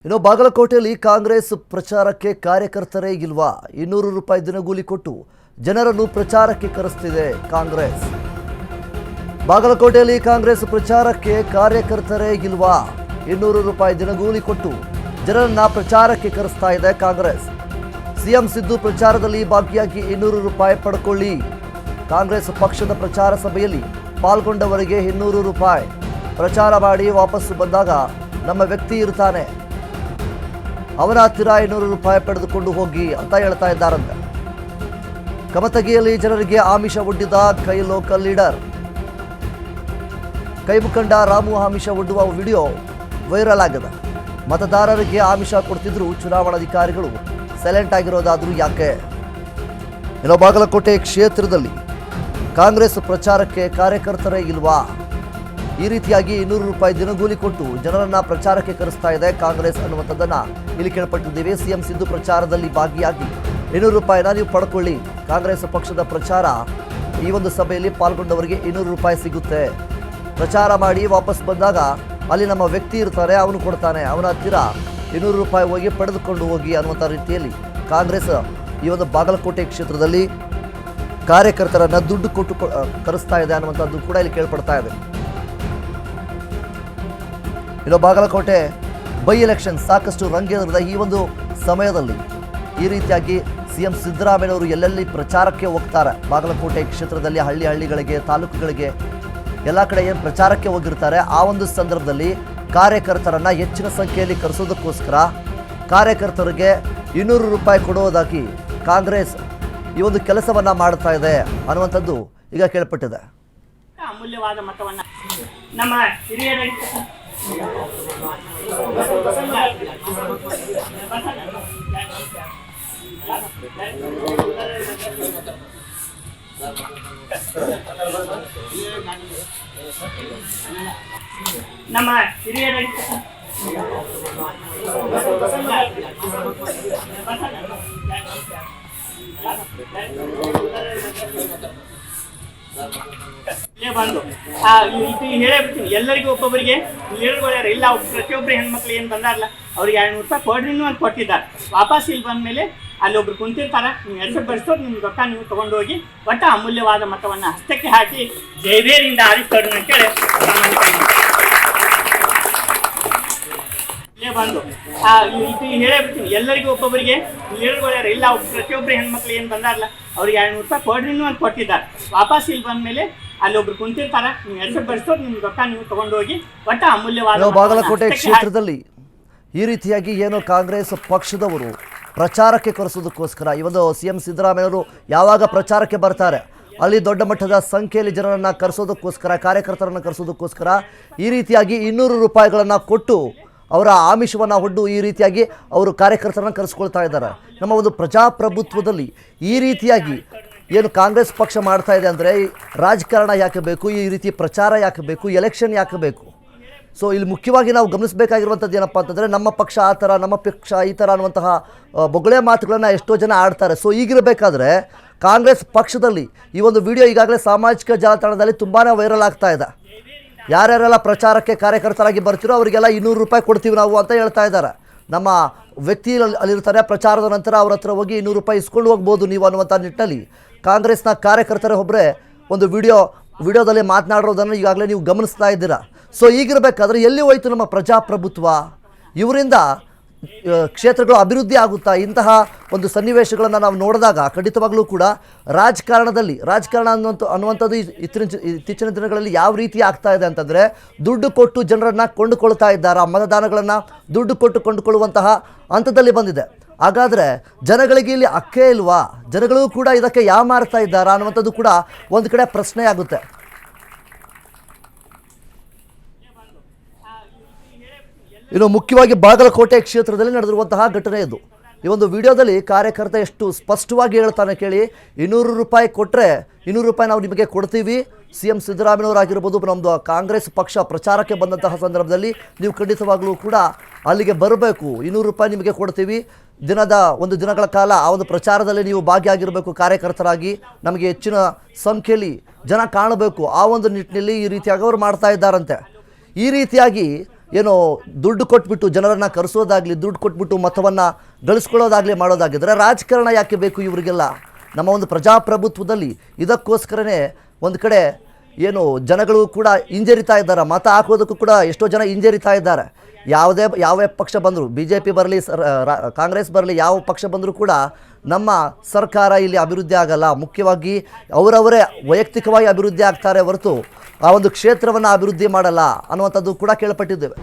ಇನ್ನು ಬಾಗಲಕೋಟೆಯಲ್ಲಿ ಕಾಂಗ್ರೆಸ್ ಪ್ರಚಾರಕ್ಕೆ ಕಾರ್ಯಕರ್ತರೇ ಇಲ್ವಾ? 200 ರೂಪಾಯಿ ದಿನಗೂಲಿ ಕೊಟ್ಟು ಜನರನ್ನು ಪ್ರಚಾರಕ್ಕೆ ಕರೆಸ್ತಿದೆ ಕಾಂಗ್ರೆಸ್. ಬಾಗಲಕೋಟೆಯಲ್ಲಿ ಕಾಂಗ್ರೆಸ್ ಪ್ರಚಾರಕ್ಕೆ ಕಾರ್ಯಕರ್ತರೇ ಇಲ್ವಾ? 200 ರೂಪಾಯಿ ದಿನಗೂಲಿ ಕೊಟ್ಟು ಜನರನ್ನ ಪ್ರಚಾರಕ್ಕೆ ಕರೆಸ್ತಾ ಇದೆ ಕಾಂಗ್ರೆಸ್. ಸಿಎಂ ಸಿದ್ದು ಪ್ರಚಾರದಲ್ಲಿ ಭಾಗಿಯಾಗಿ 200 ರೂಪಾಯಿ ಪಡ್ಕೊಳ್ಳಿ. ಕಾಂಗ್ರೆಸ್ ಪಕ್ಷದ ಪ್ರಚಾರ ಸಭೆಯಲ್ಲಿ ಪಾಲ್ಗೊಂಡವರಿಗೆ 200 ರೂಪಾಯಿ ಪ್ರಚಾರ ಮಾಡಿ ವಾಪಸ್ಸು ಬಂದಾಗ ನಮ್ಮ ವ್ಯಕ್ತಿ ಇರ್ತಾನೆ, ಅವರ ಹತ್ತಿರ 200 ರೂಪಾಯಿ ಪಡೆದುಕೊಂಡು ಹೋಗಿ ಅಂತ ಹೇಳ್ತಾ ಇದ್ದಾರಂತೆ. ಕಮತಗಿಯಲ್ಲಿ ಜನರಿಗೆ ಆಮಿಷ ಒಡ್ಡಿದ ಕೈ ಲೋಕಲ್ ಲೀಡರ್. ಕೈ ಮುಖಂಡ ರಾಮು ಆಮಿಷ ಒಡ್ಡುವ ವಿಡಿಯೋ ವೈರಲ್ ಆಗಿದೆ. ಮತದಾರರಿಗೆ ಆಮಿಷ ಕೊಡ್ತಿದ್ರು ಚುನಾವಣಾಧಿಕಾರಿಗಳು ಸೈಲೆಂಟ್ ಆಗಿರೋದಾದ್ರೂ ಯಾಕೆ? ಇನ್ನು ಬಾಗಲಕೋಟೆ ಕ್ಷೇತ್ರದಲ್ಲಿ ಕಾಂಗ್ರೆಸ್ ಪ್ರಚಾರಕ್ಕೆ ಕಾರ್ಯಕರ್ತರೇ ಇಲ್ವಾ? ಈ ರೀತಿಯಾಗಿ 200 ರೂಪಾಯಿ ದಿನಗೂಲಿ ಕೊಟ್ಟು ಜನರನ್ನ ಪ್ರಚಾರಕ್ಕೆ ಕರೆಸ್ತಾ ಇದೆ ಕಾಂಗ್ರೆಸ್ ಅನ್ನುವಂಥದ್ದನ್ನ ಇಲ್ಲಿ ಕೇಳ್ಪಟ್ಟಿದ್ದೀವಿ. ಸಿಎಂ ಸಿದ್ದು ಪ್ರಚಾರದಲ್ಲಿ ಭಾಗಿಯಾಗಿ 200 ರೂಪಾಯಿನ ನೀವು ಪಡ್ಕೊಳ್ಳಿ. ಕಾಂಗ್ರೆಸ್ ಪಕ್ಷದ ಪ್ರಚಾರ ಈ ಒಂದು ಸಭೆಯಲ್ಲಿ ಪಾಲ್ಗೊಂಡವರಿಗೆ 200 ರೂಪಾಯಿ ಸಿಗುತ್ತೆ. ಪ್ರಚಾರ ಮಾಡಿ ವಾಪಸ್ ಬಂದಾಗ ಅಲ್ಲಿ ನಮ್ಮ ವ್ಯಕ್ತಿ ಇರ್ತಾರೆ, ಅವನು ಕೊಡ್ತಾನೆ, ಅವನ ಹತ್ತಿರ 200 ರೂಪಾಯಿ ಹೋಗಿ ಪಡೆದುಕೊಂಡು ಹೋಗಿ ಅನ್ನುವಂಥ ರೀತಿಯಲ್ಲಿ ಕಾಂಗ್ರೆಸ್ ಈ ಒಂದು ಬಾಗಲಕೋಟೆ ಕ್ಷೇತ್ರದಲ್ಲಿ ಕಾರ್ಯಕರ್ತರನ್ನ ದುಡ್ಡು ಕೊಟ್ಟು ಕರೆಸ್ತಾ ಇದೆ ಅನ್ನುವಂಥದ್ದು ಕೂಡ ಇಲ್ಲಿ ಕೇಳ್ಪಡ್ತಾ ಇದೆ. ಇನ್ನು ಬಾಗಲಕೋಟೆ ಬೈ ಎಲೆಕ್ಷನ್ ಸಾಕಷ್ಟು ರಂಗೇರಿದ ಈ ಒಂದು ಸಮಯದಲ್ಲಿ ಈ ರೀತಿಯಾಗಿ ಸಿಎಂ ಸಿದ್ದರಾಮಯ್ಯನವರು ಎಲ್ಲೆಲ್ಲಿ ಪ್ರಚಾರಕ್ಕೆ ಹೋಗ್ತಾರೆ, ಬಾಗಲಕೋಟೆ ಕ್ಷೇತ್ರದಲ್ಲಿ ಹಳ್ಳಿಗಳಿಗೆ ತಾಲೂಕುಗಳಿಗೆ ಎಲ್ಲ ಕಡೆ ಏನು ಪ್ರಚಾರಕ್ಕೆ ಹೋಗಿರ್ತಾರೆ, ಆ ಒಂದು ಸಂದರ್ಭದಲ್ಲಿ ಕಾರ್ಯಕರ್ತರನ್ನ ಹೆಚ್ಚಿನ ಸಂಖ್ಯೆಯಲ್ಲಿ ಕರೆಸೋದಕ್ಕೋಸ್ಕರ ಕಾರ್ಯಕರ್ತರಿಗೆ 200 ರೂಪಾಯಿ ಕೊಡುವುದಾಗಿ ಕಾಂಗ್ರೆಸ್ ಈ ಒಂದು ಕೆಲಸವನ್ನ ಮಾಡ್ತಾ ಇದೆ ಅನ್ನುವಂಥದ್ದು ಈಗ ಕೇಳ್ಪಟ್ಟಿದೆ. ಅಮೂಲ್ಯವಾದ ಮತವನ್ನ ನಮ್ಮ ಹಿರಿಯರ ನಮ್ಮ ಹಿರಿಯರ ಬಂದು ಹೇಳಬಿಡ್ತೀನಿ ಎಲ್ಲರಿಗೂ ಒಬ್ಬೊಬ್ಬರಿಗೆ ಲೀಡರ್ಗಳು ಇಲ್ಲ, ಪ್ರತಿಯೊಬ್ಬರು ಹೆಣ್ಮಕ್ಳು ಏನು ಬಂದಾರಲ್ಲ ಅವ್ರಿಗೆ 200 ರೂಪಾಯಿ ಕೊಡ್ರಿ ಅಂತ ಕೊಟ್ಟಿದ್ದಾರೆ. ವಾಪಸ್ ಇಲ್ಲಿ ಬಂದ ಮೇಲೆ ಅಲ್ಲಿ ಒಬ್ರು ಕುಂತಿರ್ತಾರೆ, ನೀವು ಹೆಸರು ಬರೆಸೋದು ನಿಮ್ಮ ರೊಕ್ಕ ನೀವು ತೊಗೊಂಡು ಹೋಗಿ ಒಟ್ಟ ಅಮೂಲ್ಯವಾದ ಮತವನ್ನು ಹಸ್ತಕ್ಕೆ ಹಾಕಿ ಜಯಬೇರಿಂದ ಆರಿಸ್ಕೊಡ್ರಿ ಅಂತೇಳಿ ಬಂದು ಹೇಳಬಿಡ್ತೀನಿ ಎಲ್ಲರಿಗೂ ಒಬ್ಬೊಬ್ಬರಿಗೆ ಲೀಡರ್ಗಳು ಇಲ್ಲ, ಪ್ರತಿಯೊಬ್ಬರು ಹೆಣ್ಮಕ್ಳು ಏನು ಬಂದಾರಲ್ಲ ಅವ್ರಿಗೆ 200 ರೂಪಾಯಿ ಕೊಡ್ರಿ ಅಂತ ಕೊಟ್ಟಿದ್ದಾರೆ. ವಾಪಸ್ ಇಲ್ಲಿ ಬಂದ ಮೇಲೆ ಅಲ್ಲಿ ಒಬ್ರು ಕುಂತಿರ್ತಾರೆ, ನೀವು ಹೆಸರು ಬರೆಸೋದು ನಿಮ್ಮ ರೊಕ್ಕ ನೀವು ತೊಗೊಂಡು ಹೋಗಿ ಒಟ್ಟ ಅಮೂಲ್ಯವಾದ ಬಾಗಲಕೋಟೆ ಕ್ಷೇತ್ರದಲ್ಲಿ ಈ ರೀತಿಯಾಗಿ ಏನು ಕಾಂಗ್ರೆಸ್ ಪಕ್ಷದವರು ಪ್ರಚಾರಕ್ಕೆ ಕರೆಸೋದಕ್ಕೋಸ್ಕರ ಈ ಒಂದು ಸಿಎಂ ಸಿದ್ದರಾಮಯ್ಯವರು ಯಾವಾಗ ಪ್ರಚಾರಕ್ಕೆ ಬರ್ತಾರೆ ಅಲ್ಲಿ ದೊಡ್ಡ ಮಟ್ಟದ ಸಂಖ್ಯೆಯಲ್ಲಿ ಜನರನ್ನು ಕರೆಸೋದಕ್ಕೋಸ್ಕರ, ಕಾರ್ಯಕರ್ತರನ್ನು ಕರೆಸೋದಕ್ಕೋಸ್ಕರ ಈ ರೀತಿಯಾಗಿ 200 ರೂಪಾಯಿಗಳನ್ನು ಕೊಟ್ಟು ಅವರ ಆಮಿಷವನ್ನು ಒಡ್ಡು ಈ ರೀತಿಯಾಗಿ ಅವರು ಕಾರ್ಯಕರ್ತರನ್ನು ಕರೆಸ್ಕೊಳ್ತಾ ಇದ್ದಾರೆ. ನಮ್ಮ ಒಂದು ಪ್ರಜಾಪ್ರಭುತ್ವದಲ್ಲಿ ಈ ರೀತಿಯಾಗಿ ಏನು ಕಾಂಗ್ರೆಸ್ ಪಕ್ಷ ಮಾಡ್ತಾ ಇದೆ ಅಂದರೆ ರಾಜಕಾರಣ ಯಾಕೆ ಬೇಕು, ಈ ರೀತಿ ಪ್ರಚಾರ ಯಾಕೆ ಬೇಕು, ಎಲೆಕ್ಷನ್ ಯಾಕೆ ಬೇಕು? ಸೊ ಇಲ್ಲಿ ಮುಖ್ಯವಾಗಿ ನಾವು ಗಮನಿಸಬೇಕಾಗಿರುವಂಥದ್ದು ಏನಪ್ಪ ಅಂತಂದರೆ ನಮ್ಮ ಪಕ್ಷ ಆ ಥರ, ನಮ್ಮ ಪಕ್ಷ ಈ ಥರ ಅನ್ನುವಂತಹ ಬೊಗಳೆ ಮಾತುಗಳನ್ನು ಎಷ್ಟೋ ಜನ ಆಡ್ತಾರೆ. ಸೊ ಈಗಿರಬೇಕಾದ್ರೆ ಕಾಂಗ್ರೆಸ್ ಪಕ್ಷದಲ್ಲಿ ಈ ಒಂದು ವಿಡಿಯೋ ಈಗಾಗಲೇ ಸಾಮಾಜಿಕ ಜಾಲತಾಣದಲ್ಲಿ ತುಂಬಾ ವೈರಲ್ ಆಗ್ತಾ ಇದೆ. ಯಾರ್ಯಾರೆಲ್ಲ ಪ್ರಚಾರಕ್ಕೆ ಕಾರ್ಯಕರ್ತರಾಗಿ ಬರ್ತಿರೋ ಅವರಿಗೆಲ್ಲ 200 ರೂಪಾಯಿ ಕೊಡ್ತೀವಿ ನಾವು ಅಂತ ಹೇಳ್ತಾ ಇದ್ದಾರೆ. ನಮ್ಮ ವ್ಯಕ್ತಿ ಅಲ್ಲಿರ್ತಾರೆ, ಪ್ರಚಾರದ ನಂತರ ಅವ್ರ ಹತ್ರ ಹೋಗಿ 200 ರೂಪಾಯಿ ಇಸ್ಕೊಂಡು ಹೋಗ್ಬೋದು ನೀವು ಅನ್ನುವಂಥ ನಿಟ್ಟಿನಲ್ಲಿ ಕಾಂಗ್ರೆಸ್ನ ಕಾರ್ಯಕರ್ತರ ಒಬ್ಬರೇ ಒಂದು ವಿಡಿಯೋದಲ್ಲಿ ಮಾತನಾಡಿರೋದನ್ನು ಈಗಾಗಲೇ ನೀವು ಗಮನಿಸ್ತಾ ಇದ್ದೀರಾ. ಸೊ ಈಗಿರಬೇಕಾದ್ರೆ ಎಲ್ಲಿ ಹೋಯಿತು ನಮ್ಮ ಪ್ರಜಾಪ್ರಭುತ್ವ? ಇವರಿಂದ ಕ್ಷೇತ್ರಗಳು ಅಭಿವೃದ್ಧಿ ಆಗುತ್ತಾ? ಇಂತಹ ಒಂದು ಸನ್ನಿವೇಶಗಳನ್ನು ನಾವು ನೋಡಿದಾಗ ಖಂಡಿತವಾಗ್ಲೂ ಕೂಡ ರಾಜಕಾರಣ ಅನ್ನುವಂಥದ್ದು ಇತ್ತೀಚಿನ ದಿನಗಳಲ್ಲಿ ಯಾವ ರೀತಿ ಆಗ್ತಾ ಇದೆ ಅಂತಂದರೆ ದುಡ್ಡು ಕೊಟ್ಟು ಜನರನ್ನು ಕೊಂಡುಕೊಳ್ತಾ ಇದ್ದಾರೆ. ಮತದಾನಗಳನ್ನು ದುಡ್ಡು ಕೊಟ್ಟು ಕೊಂಡುಕೊಳ್ಳುವಂತಹ ಹಂತದಲ್ಲಿ ಬಂದಿದೆ. ಹಾಗಾದರೆ ಜನಗಳಿಗೆ ಇಲ್ಲಿ ಹಕ್ಕೇ ಇಲ್ವಾ? ಜನಗಳು ಕೂಡ ಇದಕ್ಕೆ ಯಾಮಾರ್ತಾ ಇದ್ದಾರಾ ಅನ್ನುವಂಥದ್ದು ಕೂಡ ಒಂದು ಕಡೆ ಪ್ರಶ್ನೆ ಆಗುತ್ತೆ. ಇನ್ನು ಮುಖ್ಯವಾಗಿ ಬಾಗಲಕೋಟೆ ಕ್ಷೇತ್ರದಲ್ಲಿ ನಡೆದಿರುವಂತಹ ಘಟನೆ ಇದು. ಈ ಒಂದು ವಿಡಿಯೋದಲ್ಲಿ ಕಾರ್ಯಕರ್ತ ಎಷ್ಟು ಸ್ಪಷ್ಟವಾಗಿ ಹೇಳ್ತಾನೆ ಕೇಳಿ. 200 ರೂಪಾಯಿ ಕೊಟ್ಟರೆ 200 ರೂಪಾಯಿ ನಾವು ನಿಮಗೆ ಕೊಡ್ತೀವಿ. ಸಿಎಂ ಸಿದ್ದರಾಮಯ್ಯನವರಾಗಿರ್ಬೋದು, ನಮ್ಮದು ಕಾಂಗ್ರೆಸ್ ಪಕ್ಷ ಪ್ರಚಾರಕ್ಕೆ ಬಂದಂತಹ ಸಂದರ್ಭದಲ್ಲಿ ನೀವು ಖಂಡಿತವಾಗ್ಲೂ ಕೂಡ ಅಲ್ಲಿಗೆ ಬರಬೇಕು, 200 ರೂಪಾಯಿ ನಿಮಗೆ ಕೊಡ್ತೀವಿ, ದಿನಗಳ ಕಾಲ ಆ ಒಂದು ಪ್ರಚಾರದಲ್ಲಿ ನೀವು ಭಾಗಿಯಾಗಿರಬೇಕು ಕಾರ್ಯಕರ್ತರಾಗಿ, ನಮಗೆ ಹೆಚ್ಚಿನ ಸಂಖ್ಯೆಯಲ್ಲಿ ಜನ ಕಾಣಬೇಕು, ಆ ಒಂದು ನಿಟ್ಟಿನಲ್ಲಿ ಈ ರೀತಿಯಾಗಿ ಅವರು ಮಾಡ್ತಾ ಇದ್ದಾರಂತೆ. ಈ ರೀತಿಯಾಗಿ ಏನು ದುಡ್ಡು ಕೊಟ್ಬಿಟ್ಟು ಜನರನ್ನು ಕರೆಸೋದಾಗಲಿ, ದುಡ್ಡು ಕೊಟ್ಬಿಟ್ಟು ಮತವನ್ನು ಗಳಿಸ್ಕೊಳ್ಳೋದಾಗಲಿ ಮಾಡೋದಾಗಿದ್ದರೆ ರಾಜಕಾರಣ ಯಾಕೆ ಬೇಕು ಇವರಿಗೆಲ್ಲ? ನಮ್ಮ ಒಂದು ಪ್ರಜಾಪ್ರಭುತ್ವದಲ್ಲಿ ಇದಕ್ಕೋಸ್ಕರನೇ ಒಂದು ಕಡೆ ಏನು ಜನಗಳು ಕೂಡ ಹಿಂಜರಿತಾ ಇದ್ದಾರೆ, ಮತ ಹಾಕೋದಕ್ಕೂ ಕೂಡ ಎಷ್ಟೋ ಜನ ಹಿಂಜರಿತಾ ಇದ್ದಾರೆ. ಯಾವ ಪಕ್ಷ ಬಂದರೂ, BJP ಬರಲಿ, ಕಾಂಗ್ರೆಸ್ ಬರಲಿ, ಯಾವ ಪಕ್ಷ ಬಂದರೂ ಕೂಡ ನಮ್ಮ ಸರ್ಕಾರ ಇಲ್ಲಿ ಅಭಿವೃದ್ಧಿ ಆಗಲ್ಲ. ಮುಖ್ಯವಾಗಿ ಅವರವರೇ ವೈಯಕ್ತಿಕವಾಗಿ ಅಭಿವೃದ್ಧಿ ಆಗ್ತಾರೆ ಹೊರತು ಆ ಒಂದು ಕ್ಷೇತ್ರವನ್ನು ಅಭಿವೃದ್ಧಿ ಮಾಡಲ್ಲ ಅನ್ನುವಂಥದ್ದು ಕೂಡ ಕೇಳ್ಪಟ್ಟಿದ್ದೇವೆ.